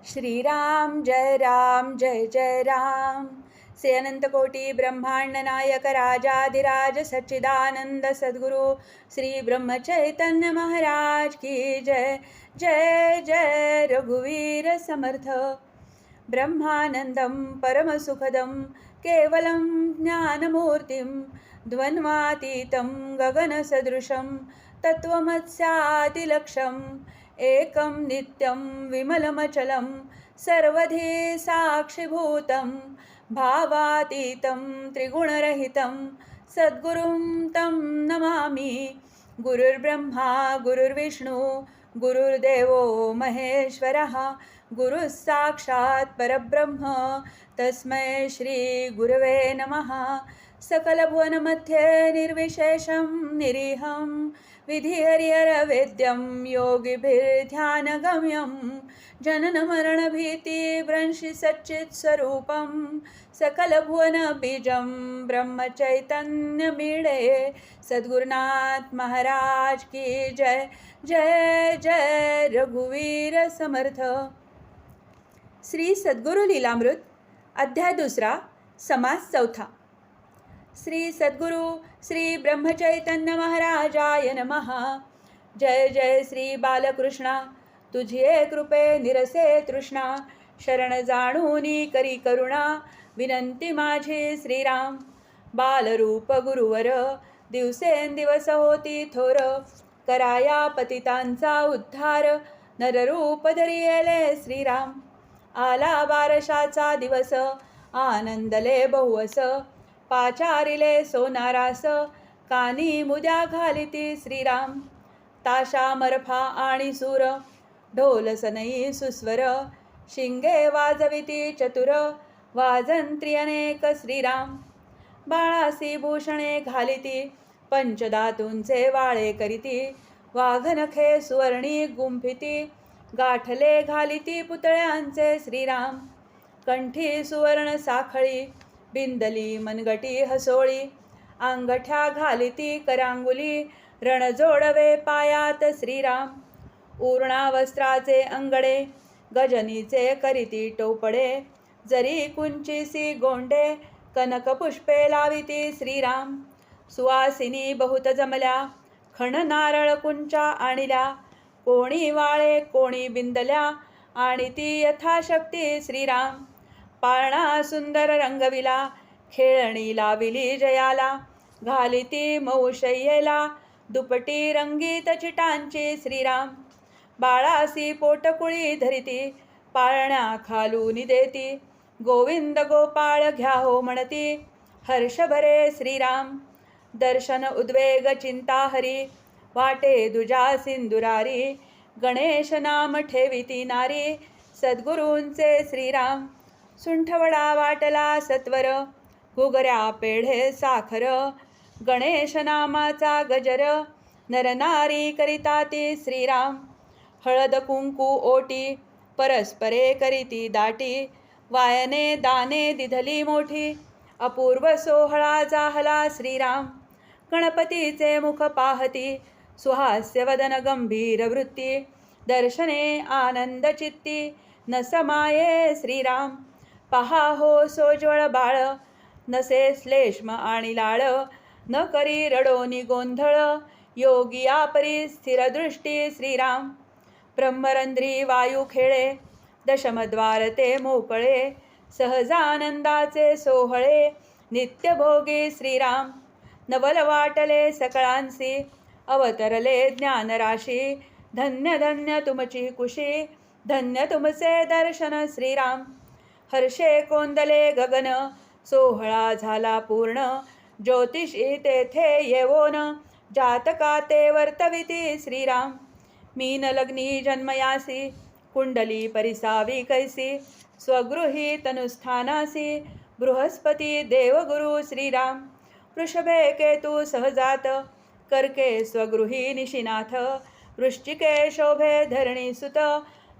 श्रीराम जय जय राम। से अनंत कोटि ब्रह्मांड नायक राजाधिराज सच्चिदानंद सद्गुरु श्री ब्रह्म चैतन्य महाराज की जय। जय जय रघुवीर समर्थ। ब्रह्मानंदं परमसुखदं केवलं ज्ञानमूर्तिं द्वन्द्वातीतं गगनसदृशं तत्त्वमस्यादिलक्ष्यम् एकं नित्यं विमलमचलं सर्वधी साक्षिभूतं भावातीतं त्रिगुणरहितं सद्गुरुं तं नमामि। गुरुर्ब्रह्मा गुरुर्विष्णु गुरुर्देवो महेश्वरः गुरुः साक्षात् परब्रह्म तस्मै श्री गुरवे नमः। सकलभुवनमध्ये निर्विशेषं निरीहं विधिहरिहरवेद्यं योगिभिर्ध्यानगम्यं जननमरणभीतिभ्रंशि सच्चित्स्वरूपं सकलभुवनबीजं ब्रह्मचैतन्यमीडे सद्गुरुनाथ महाराज की जय। जय जय रघुवीर समर्थ। श्री सद्गुरु लीलामृत अध्याय 2 समास 4। श्री सद्गुरु श्री ब्रह्मचैतन्य महाराजाय नमः। जय जय श्री बालकृष्णा तुझे कृपे निरसे तृष्णा शरण जाणूनी करी करुणा विनंती माझी श्रीराम। बालरूप गुरुवर दिवसेंदिवस होती थोर कराया पतितांचा उद्धार नररूप धरी येले श्रीराम। आला बारशाचा दिवस आनंदले बहुवस पाचारिले सोनारास कानी मुद्या घालिती श्रीराम। ताशा मरफा आणि सूर ढोल सनई सुस्वर शिंगे वाजविती चतुर वाजंत्री अनेक श्रीराम। बाळासी भूषणे घालिती पंचधातूंचे वाळे करीती वाघनखे सुवर्णी गुंफिती गाठले घालिती पुतळ्यांचे श्रीराम। कंठी सुवर्ण साखळी बिंदली मनगटी हसोळी अंगठ्या घालिती करांगुली रणजोडवे पायात श्रीराम। उरणा वस्त्राचे अंगडे गजनीचे करीती टोपडे जरी कुंचीसी गोंडे कनक पुष्पे लाविती श्रीराम। सुवासिनी बहुत जमल्या खण नारळ कुंचा आणल्या कोणी वाळे कोणी बिंदल्या आणि ती यथाशक्ती श्रीराम। पाळणा सुंदर रंगविला खेळणी लाविली जयाला घालिती मऊशय्येला दुपटी रंगीत चिटांची श्रीराम। बाळासी पोटकुळी धरिती पाळण्या खालून देती गोविंद गोपाळ घ्या हो म्हणती हर्ष भरे श्रीराम। दर्शन उद्वेग चिंता हरी वाटे दुजा सिंदुरारी गणेश नाम ठेविती नारी सद्गुरूंचे श्रीराम। सुंठवडा वाटला सत्वर घुगऱ्या पेढे साखर गणेश नामाचा गजर नरनारी करिता ती श्रीराम। हळद कुंकू ओटी परस्परे करीती दाटी वायने दाने दिधली मोठी अपूर्व सोहळा जाहला श्रीराम। गणपतीचे मुख पाहती सुहास्य वदन गंभीर वृत्ती दर्शने आनंद चित्ती न समाये श्रीराम। पहा हो सोज्वळ बाळ नसे श्लेष्म आणि लाळ न करी रडोनी गोंधळ योगी आपरी स्थिर दृष्टी श्रीराम। ब्रह्मरंध्री वायू खेळे दशमद्वार ते मोकळे सहजानंदाचे सोहळे नित्यभोगी श्रीराम। नवल वाटले सकळांसी अवतरले ज्ञानराशी धन्य धन्य तुमची कुशी धन्य तुमचे दर्शन श्रीराम। हर्षे कोंदले गगन सोहळा झाला पूर्ण ज्योतिषी तेथे येवोन जातका ते वर्तविती श्रीराम। मीन लग्नी जन्मयासी कुंडली परिसावी कैसी स्वगृही तनुस्थानासी बृहस्पती देवगुरु श्रीराम। वृषभे केतु सहजात कर्के स्वगृही निशिनाथ वृश्चिके शोभे धरणी सुत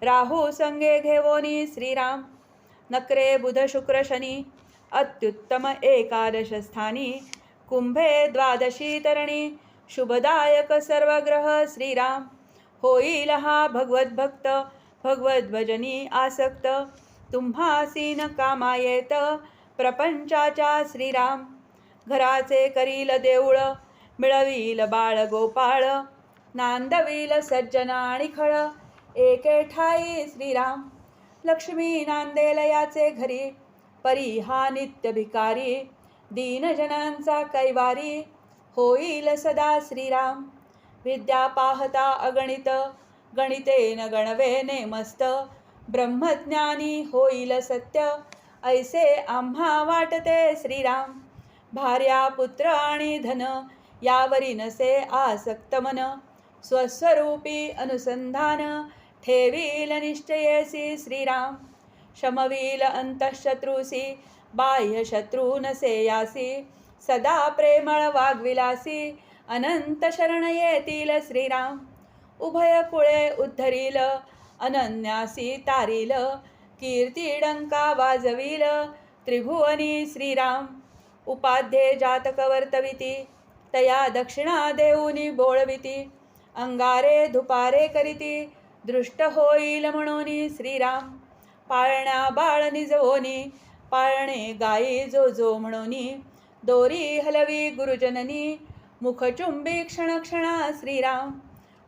राहू संगे घेवोनी श्रीराम। नकरे बुध शुक्र शनी अत्युत्तम एकादश स्थानी कुंभे द्वादशी तरणी शुभदायक सर्व ग्रह श्रीराम। होईल हा भगवत भक्त भगवत भजनी आसक्त, तुम्हासी न कामायेत प्रपंचाच्या श्रीराम. घराचे करील देऊळ, मिळवील बाळ गोपाळ, नांदवील सज्जन आणि खळ, एके ठाई श्रीराम. लक्ष्मी नांदेल याचे घरी, परी हा नित्य भिकारी, दीनजनांचा कैवारी, होईल सदा श्रीराम. विद्या पाहता अगणित, गणितेन गणवे नेमस्त, ब्रह्मज्ञानी होईल सत्य, ऐसे आम्हा वाटते श्रीराम. भार्या पुत्र आणि धन, यावरी नसे आसक्त मन, स्वस्वरूपी अनुसंधान, ठेवील निश्चयेसी श्रीराम. शमवील अंतःशत्रूसी, बाह्य शत्रू नसे यासी, सदा प्रेमळ वाग्विलासी, अनंत शरण येतील श्रीराम. उभय कुळे उद्धरील, अनन्यासी तारील, कीर्ती डंका वाजवील, त्रिभुवनी श्रीराम. उपाध्ये जातक वर्तविती, तया दक्षिणा देऊनी बोळविती, अंगारे धुपारे करीती, दृष्ट होईल म्हणून श्रीराम. पाळण्या बाळ निजवोनी, पाळणे गायी जो जो म्हणूनी, दोरी हलवी गुरुजननी, मुखचुंबी क्षणक्षणा श्रीराम.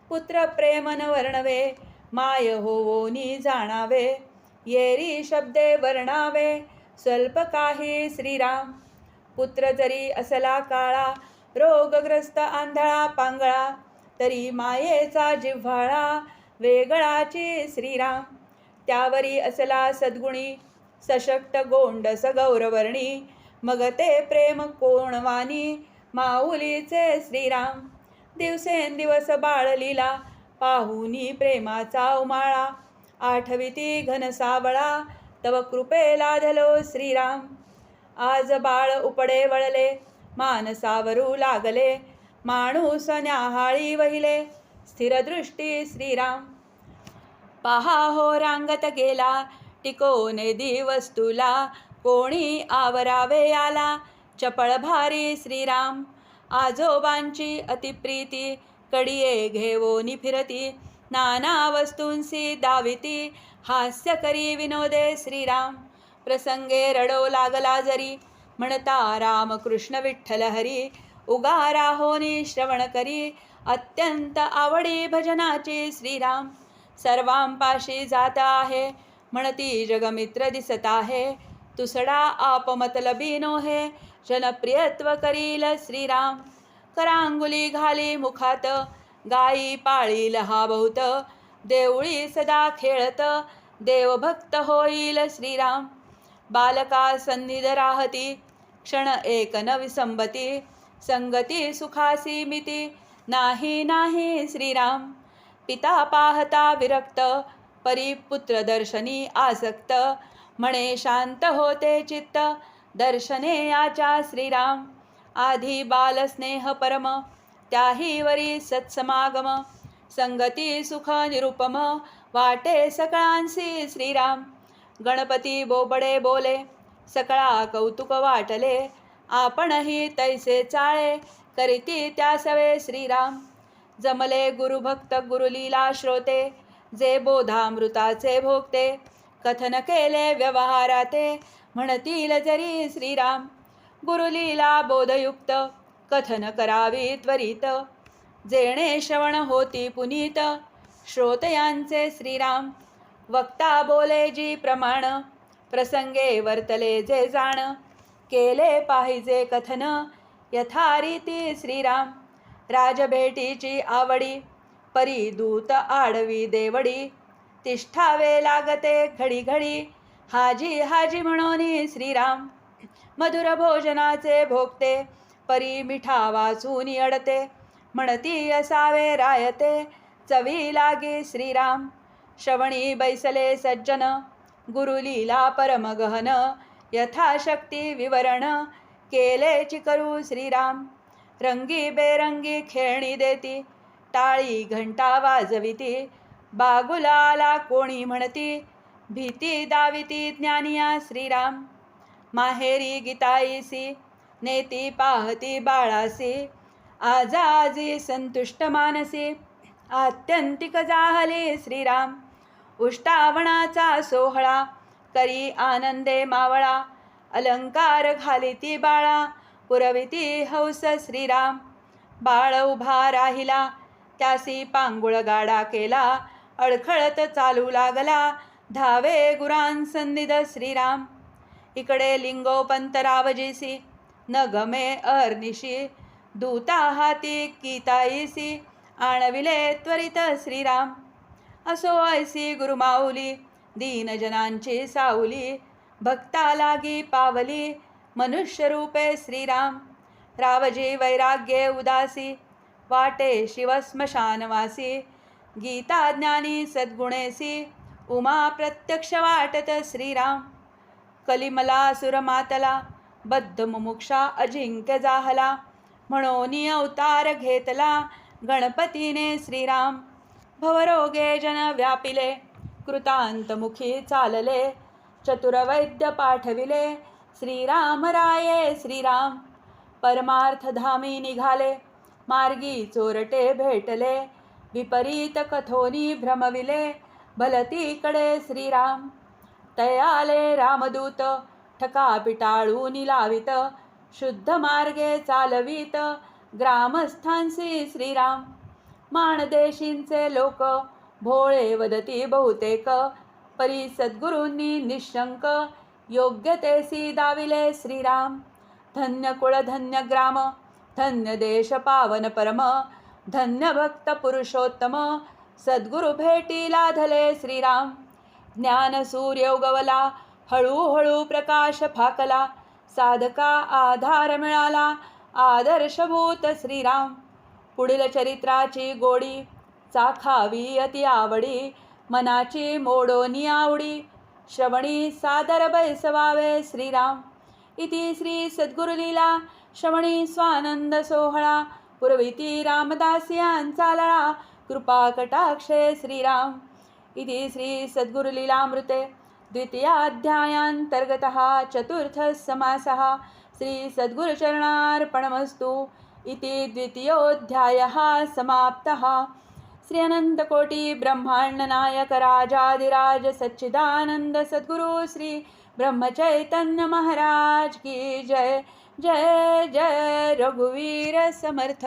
पुत्र प्रेम न वर्णवे, माय होवोनी जाणावे, येरी शब्दे वर्णावे, स्वल्प काही श्रीराम. पुत्र जरी असला काळा, रोगग्रस्त आंधळा पांगळा, तरी मायेचा जिव्हाळा वेगळाची श्रीराम. त्यावरी असला सद्गुणी, सशक्त गोंडस गौरवर्णी, मग ते प्रेम कोणवानी, माऊलीचे श्रीराम. दिवसेंदिवस बाळलीला, पाहुनी प्रेमाचा उमाळा, आठविती घन सावळा, तव कृपे लाधलो श्रीराम. आज बाळ उपडे वळले, मानसावरू लागले, माणूस न्याहाळी वहिले, स्थिरदृष्टी श्रीराम. पहा हो रांगत गेला, टिकोने दिवस्तुला, कोणी आवरावे आला, चपळ भारी श्रीराम. आजोबांची अतिप्रीती, कडिये घेवोनी फिरती, नाना वस्तूंसी दाविती, हास्य करी विनोदे श्रीराम. प्रसंगे रडो लागला जरी, म्हणता राम कृष्ण विठ्ठल हरी, उगारा होनी श्रवण करी, अत्यंत आवडी भजनाची श्रीराम. सर्वांपाशी जात आहे, म्हणती जगमित्र दिसत आहे, तुसडा आप मतलबी नोहे, जनप्रियत्व करील श्रीराम. करांगुली घाली मुखात, गायी पाळील हा बहुत, देवळी सदा खेळत, देवभक्त होईल श्रीराम. बालका सन्निध राहती, क्षण एक न विसंबती, संगती सुखासी मिती, नाही नाही श्रीराम. पिता पाहता विरक्त, परिपुत्र दर्शनी आसक्त, म्हणे शांत होते चित्त, दर्शने याच्या श्रीराम. आधी बालस्नेह परम, त्याही वरी सत्समागम, संगती सुख निरुपम, वाटे सकळांसी श्रीराम. गणपती बोबडे बोले, सकळा कौतुक वाटले, आपणही तैसे चाळे, करीती त्या सवे श्रीराम. जमले गुरुभक्त गुरुलीला श्रोते, जे बोधामृताचे भोगते, कथन केले व्यवहाराते, म्हणतील जरी श्रीराम. गुरुलीला बोधयुक्त, कथन करावी त्वरित, जेणे श्रवण होती पुनीत, श्रोतयांचे श्रीराम. वक्ता बोले जी प्रमाण, प्रसंगे वर्तले जे जाण, केले पाहिजे कथन, यथारीती श्रीराम. राजभेटीची आवडी, परी दूत आडवी देवडी, तिष्ठावे लागते घडी घडी, हाजी हाजी म्हणून श्रीराम. मधुर भोजनाचे भोगते, परी मिठा वाचून अडते, म्हणती असावे रायते, चवी लागी श्रीराम. श्रवणी बैसले सज्जन, गुरुलीला परमगहन, यथाशक्ती विवरण, केले चिकरू श्रीराम. रंगी बेरंगी खेळणी देती, टाळी घंटा वाजविती, बागुलाला कोणी म्हणती, भीती दाविती ज्ञानिया श्रीराम. माहेरी गीताईसी, नेती पाहती बाळासी, आजाजी संतुष्ट मानसी, आत्यंतिक जाहली श्रीराम. उष्टावणाचा सोहळा करी आनंदे मावळा अलंकार घालिती बाळा पुरविती हौस श्रीराम बाळ उभा राहिला त्यासी पांगुळ गाडा केला अडखळत चालू लागला धावे गुरांसन्निध श्रीराम इकडे लिंगोपंत रावजीसी न गमे अहर्निशी दूता हाती कीताईसी आणविले त्वरित श्रीराम असो ऐसी गुरुमाऊली दीनजनांची सावली भक्ता लागी पावली मनुष्य रूपे श्रीराम रावजी वैराग्ये उदासी वाटे शिवस्मशानवासी गीता ज्ञानी सद्गुणेसी उमा प्रत्यक्ष वाटत श्रीराम कलिमला सुरमातला बद्ध मुमुक्षा अजिंक्य जाहला म्हणून अवतार घेतला गणपतीने श्रीराम भवरोगे जन व्यापिले कृतांतमुखी चालले चतुरवैद्य पाठविले श्रीराम राये श्रीराम परमार्थधामी निघाले मार्गी चोरटे भेटले विपरीत कथोनी भ्रमविले भलतीकडे श्रीराम तयाले रामदूत ठका पिटाळून लावित शुद्ध मार्गे चालवित ग्रामस्थांसी श्रीराम माणदेशींचे लोक भोळे वदती बहुतेक परी सद्गुरूंनी निशंक योग्यतेसी दाविले श्रीराम धन्य कुळ धन्य ग्राम धन्य देश पावन परम धन्य भक्त पुरुषोत्तम सद्गुरु भेटी लाधले श्रीराम ज्ञान सूर्य उगवला हळूहळू प्रकाश फाकला साधका आधार मिळाला आदर्शभूत श्रीराम पुढील चरित्राची गोडी चाखावी अति आवडी मनाची मोडोनी आवडी श्रवणी सादर बैसवावे श्रीराम इति श्री सद्गुरुलीला श्रवणी स्वानंद सोहळा पुरविती रामदासियांचा लळा कृपा कटाक्षे श्रीराम इति श्री सद्गुरुलीलामृते द्वितीयाध्यायान्तर्गतः चतुर्थः समासः श्री सद्गुरुचरणार्पणमस्तु इति द्वितीयोऽध्यायः समाप्तः। श्री अनंतकोटि ब्रह्मांड नायक राजाधिराज सच्चिदानंद सद्गुरु श्री ब्रह्मचैतन्य महाराज की जय जय जय रघुवीर समर्थ।